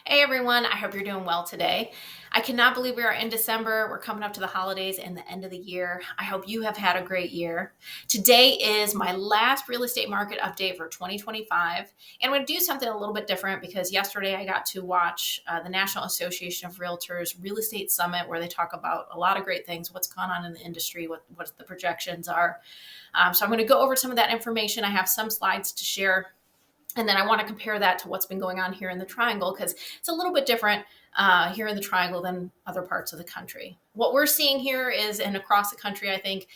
Hey everyone, I hope you're doing well today. I cannot believe we are in December. We're coming up to the holidays and the end of the year. I hope you have had a great year. Today is my last real estate market update for 2025. And I'm going to do something a little bit different because yesterday I got to watch the National Association of Realtors Real Estate Summit where they talk about a lot of great things, what's going on in the industry, what the projections are. So I'm going to go over some of that information. I have some slides to share. And then I want to compare that to what's been going on here in the Triangle because it's a little bit different here in the Triangle than other parts of the country. What we're seeing here is, and across the country, I think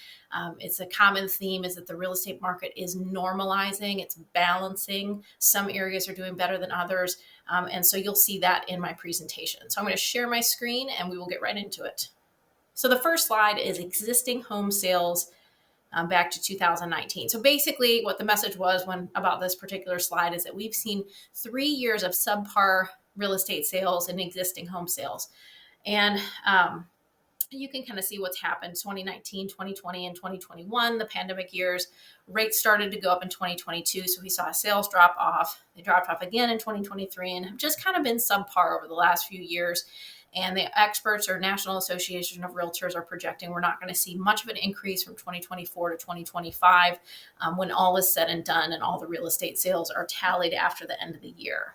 it's a common theme, is that the real estate market is normalizing, it's balancing. Some areas are doing better than others. And so you'll see that in my presentation. So I'm going to share my screen and we will get right into it. So the first slide is existing home sales back to 2019. So basically what the message was about this particular slide is that we've seen 3 years of subpar real estate sales and existing home sales. And you can kind of see what's happened 2019, 2020, and 2021, the pandemic years. Rates started to go up in 2022. So we saw sales drop off. They dropped off again in 2023 and have just kind of been subpar over the last few years. And the experts or National Association of Realtors are projecting we're not going to see much of an increase from 2024 to 2025 when all is said and done and all the real estate sales are tallied after the end of the year.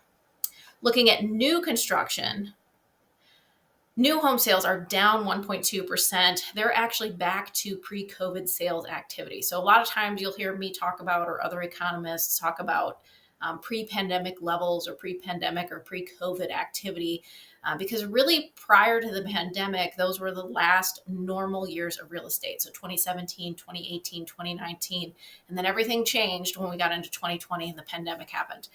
Looking at new construction, new home sales are down 1.2%. They're actually back to pre-COVID sales activity. So a lot of times you'll hear me talk about, or other economists talk about, pre-pandemic levels or pre-pandemic or pre-COVID activity. Because really prior to the pandemic, those were the last normal years of real estate. So 2017, 2018, 2019, and then everything changed when we got into 2020 and the pandemic happened.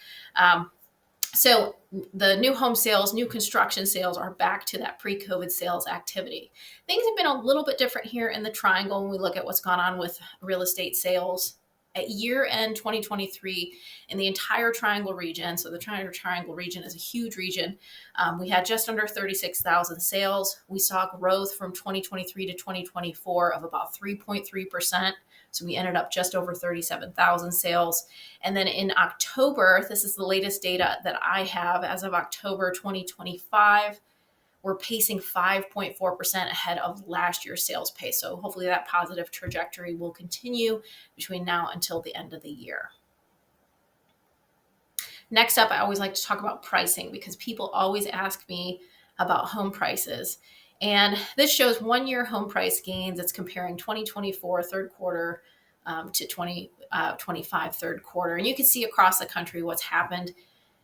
So the new home sales, new construction sales are back to that pre-COVID sales activity. Things have been a little bit different here in the Triangle when we look at what's gone on with real estate sales. At year end 2023, in the entire Triangle region, so the Triangle region is a huge region, we had just under 36,000 sales. We saw growth from 2023 to 2024 of about 3.3%. So we ended up just over 37,000 sales. And then in October, this is the latest data that I have as of October 2025, we're pacing 5.4% ahead of last year's sales pace. So hopefully that positive trajectory will continue between now until the end of the year. Next up, I always like to talk about pricing because people always ask me about home prices. And this shows 1 year home price gains. It's comparing 2024 third quarter to 2025 third quarter. And you can see across the country what's happened.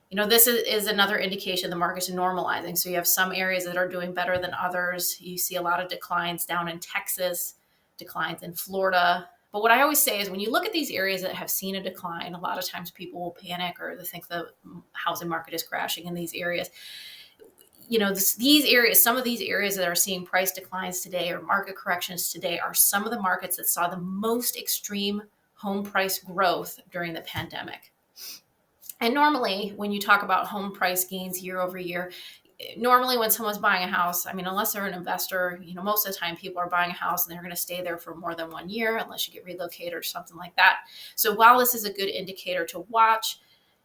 You know, this is another indication the market's normalizing. So you have some areas that are doing better than others. You see a lot of declines down in Texas, declines in Florida. But what I always say is when you look at these areas that have seen a decline, a lot of times people will panic or they think the housing market is crashing in these areas. You know, these areas, some of these areas that are seeing price declines today or market corrections today are some of the markets that saw the most extreme home price growth during the pandemic. And normally when you talk about home price gains year over year, normally when someone's buying a house, I mean, unless they're an investor, you know, most of the time people are buying a house and they're going to stay there for more than 1 year unless you get relocated or something like that. So while this is a good indicator to watch,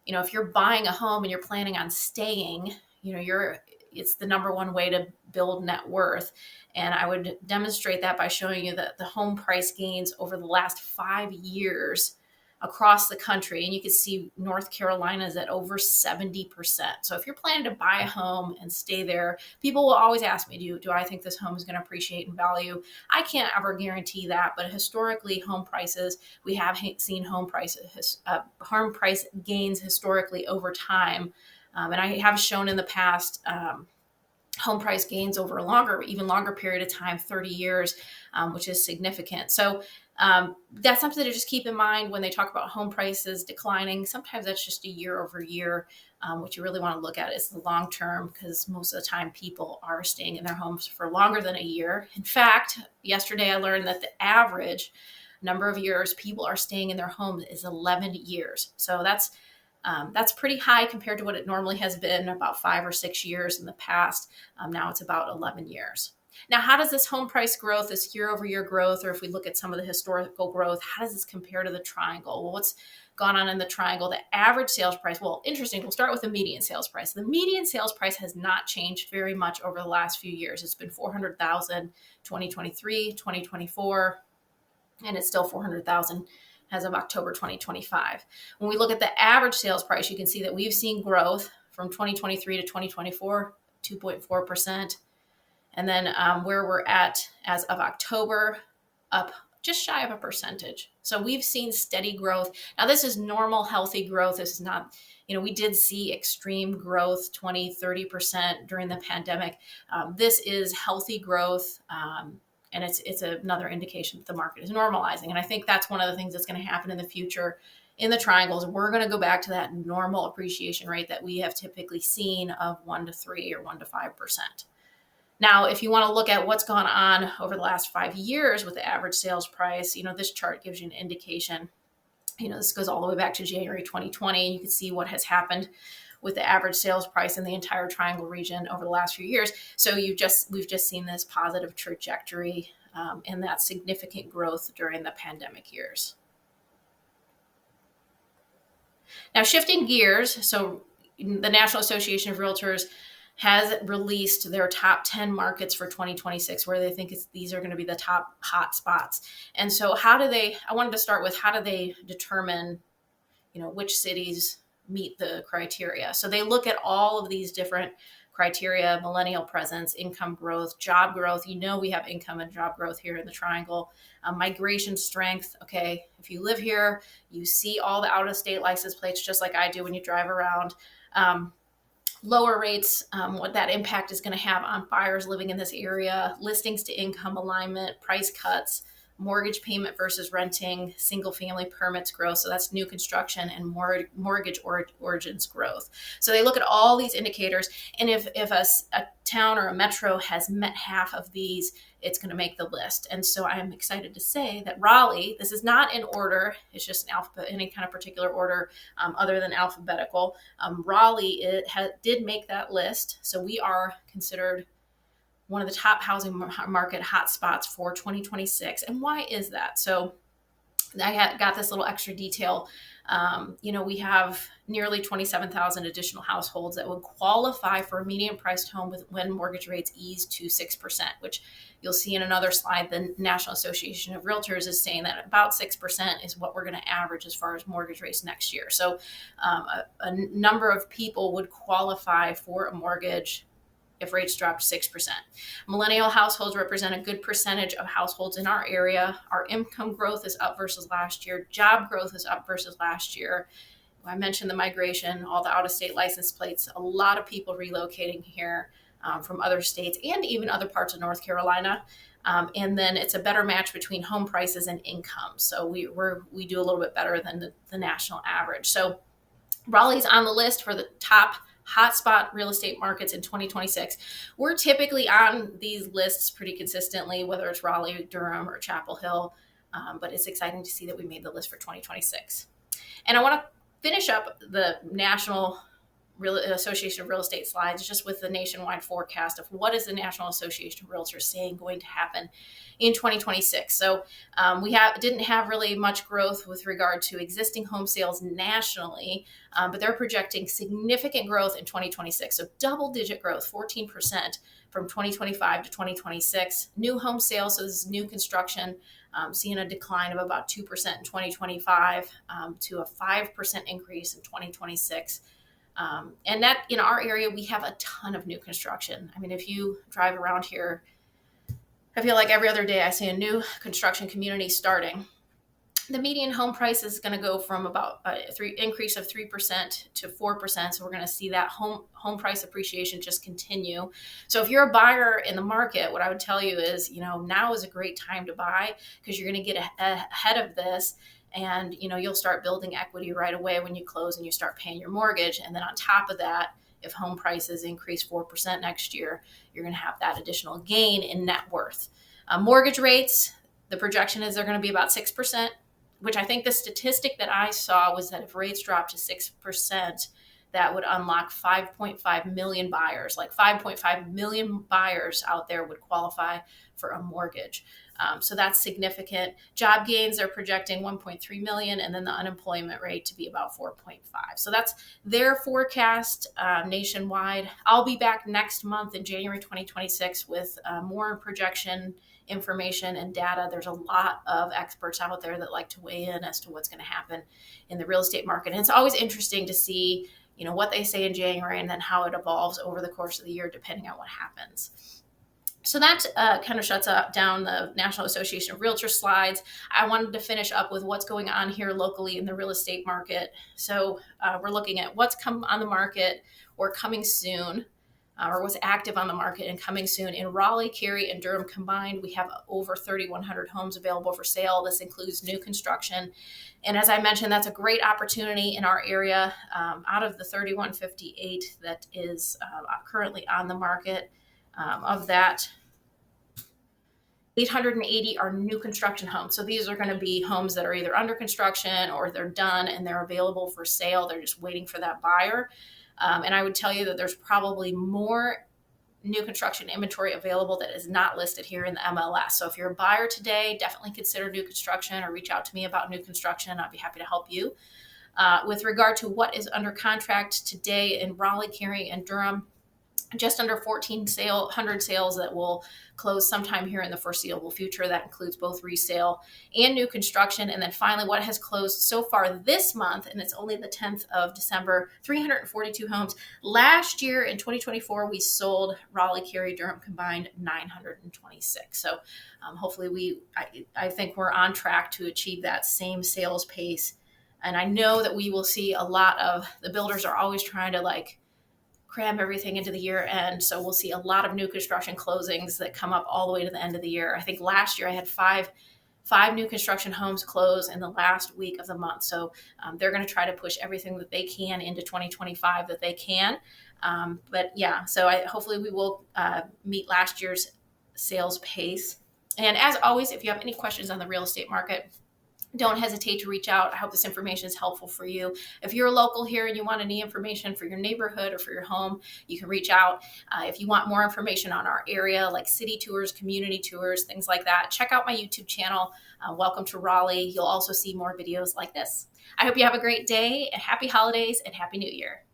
you know, if you're buying a home and you're planning on staying, you know, it's the number one way to build net worth. And I would demonstrate that by showing you that the home price gains over the last 5 years across the country. And you can see North Carolina is at over 70%. So if you're planning to buy a home and stay there, people will always ask me, do I think this home is going to appreciate in value? I can't ever guarantee that, but historically home prices, we have seen home price gains historically over time. And I have shown in the past home price gains over a even longer period of time, 30 years, which is significant. So that's something to just keep in mind when they talk about home prices declining. Sometimes that's just a year over year. What you really want to look at is the long term because most of the time people are staying in their homes for longer than a year. In fact, yesterday I learned that the average number of years people are staying in their homes is 11 years. So that's pretty high compared to what it normally has been, about 5 or 6 years in the past. Now it's about 11 years. Now, how does this home price growth, this year over year growth, or if we look at some of the historical growth, how does this compare to the Triangle? Well, what's gone on in the triangle. The average sales price, well, interesting, we'll start with the median sales price. The median sales price has not changed very much over the last few years. It's been 400,000 2023, 2024, and it's still 400,000 as of October 2025. When we look at the average sales price, you can see that we've seen growth from 2023 to 2024, 2.4%. And then where we're at as of October, up just shy of a percentage. So we've seen steady growth. Now, this is normal, healthy growth. This is not, we did see extreme growth, 20, 30% during the pandemic. This is healthy growth. And it's another indication that the market is normalizing. And I think that's one of the things that's going to happen in the future in the triangles. We're going to go back to that normal appreciation rate that we have typically seen of 1 to 3 or 1 to 5%. Now, if you want to look at what's gone on over the last 5 years with the average sales price, this chart gives you an indication. This goes all the way back to January 2020. You can see what has happened with the average sales price in the entire triangle region over the last few years. So we've just seen this positive trajectory and that significant growth during the pandemic years. Now, shifting gears, so the National Association of Realtors has released their top 10 markets for 2026, where they think these are going to be the top hot spots. And so I wanted to start with how do they determine, which cities meet the criteria. So they look at all of these different criteria: millennial presence, income growth, job growth. We have income and job growth here in the triangle. Migration strength. Okay, if you live here, you see all the out-of-state license plates just like I do when you drive around. Lower rates, what that impact is going to have on buyers living in this area, listings to income alignment, price cuts, mortgage payment versus renting, single family permits growth. So that's new construction, and mortgage origins growth. So they look at all these indicators. And if a town or a metro has met half of these, it's going to make the list. And so I'm excited to say that Raleigh, this is not in order. It's just an alphabet, any kind of particular order other than alphabetical. Raleigh did make that list. So we are considered one of the top housing market hotspots for 2026. And why is that? So I got this little extra detail. We have nearly 27,000 additional households that would qualify for a median priced home when mortgage rates ease to 6%, which you'll see in another slide. The National Association of Realtors is saying that about 6% is what we're going to average as far as mortgage rates next year. So a number of people would qualify for a mortgage if rates dropped 6%. Millennial households represent a good percentage of households in our area. Our income growth is up versus last year. Job growth is up versus last year. I mentioned the migration, all the out-of-state license plates, a lot of people relocating here from other states and even other parts of North Carolina. And then it's a better match between home prices and income. So we do a little bit better than the national average. So Raleigh's on the list for the top hotspot real estate markets in 2026. We're typically on these lists pretty consistently, whether it's Raleigh, Durham, or Chapel Hill. But it's exciting to see that we made the list for 2026. And I want to finish up the National Association of Real Estate slides just with the nationwide forecast of what is the National Association of Realtors saying going to happen in 2026. So we didn't have really much growth with regard to existing home sales nationally, but they're projecting significant growth in 2026. So double-digit growth, 14% from 2025 to 2026. New home sales, so this is new construction, seeing a decline of about 2% in 2025 to a 5% increase in 2026. And that in our area, we have a ton of new construction. I mean, if you drive around here, I feel like every other day I see a new construction community starting. The median home price is going to go from about increase of 3% to 4%. So we're going to see that home price appreciation just continue. So if you're a buyer in the market, what I would tell you is, now is a great time to buy because you're going to get ahead of this. And, you'll start building equity right away when you close and you start paying your mortgage. And then on top of that, if home prices increase 4% next year, you're going to have that additional gain in net worth. Mortgage rates, the projection is they're going to be about 6%, which I think the statistic that I saw was that if rates drop to 6%, that would unlock 5.5 million buyers. Like 5.5 million buyers out there would qualify for a mortgage. So that's significant. Job gains are projecting 1.3 million, and then the unemployment rate to be about 4.5. So that's their forecast nationwide. I'll be back next month in January 2026 with more projection information and data. There's a lot of experts out there that like to weigh in as to what's going to happen in the real estate market. And it's always interesting to see, what they say in January and then how it evolves over the course of the year, depending on what happens. So that kind of shuts down the National Association of Realtors slides. I wanted to finish up with what's going on here locally in the real estate market. So we're looking at what's come on the market or coming soon, or what's active on the market and coming soon. In Raleigh, Cary, and Durham combined, we have over 3,100 homes available for sale. This includes new construction. And as I mentioned, that's a great opportunity in our area. Out of the 3,158 that is currently on the market, of that, 880 are new construction homes. So these are going to be homes that are either under construction or they're done and they're available for sale. They're just waiting for that buyer. And I would tell you that there's probably more new construction inventory available that is not listed here in the MLS. So if you're a buyer today, definitely consider new construction or reach out to me about new construction. I'd be happy to help you. With regard to what is under contract today in Raleigh, Cary, and Durham, just under 1,400 sales that will close sometime here in the foreseeable future. That includes both resale and new construction. And then finally, what has closed so far this month, and it's only the 10th of December, 342 homes. Last year in 2024, we sold Raleigh, Cary, Durham combined 926. So hopefully I think we're on track to achieve that same sales pace. And I know that we will see a lot of, the builders are always trying to cram everything into the year end. So we'll see a lot of new construction closings that come up all the way to the end of the year. I think last year I had five new construction homes close in the last week of the month. So they're going to try to push everything that they can into 2025 that they can. But yeah, so hopefully we will meet last year's sales pace. And as always, if you have any questions on the real estate market, don't hesitate to reach out. I hope this information is helpful for you. If you're local here and you want any information for your neighborhood or for your home, you can reach out. If you want more information on our area, like city tours, community tours, things like that, check out my YouTube channel. Welcome to Raleigh. You'll also see more videos like this. I hope you have a great day, and happy holidays and happy New Year.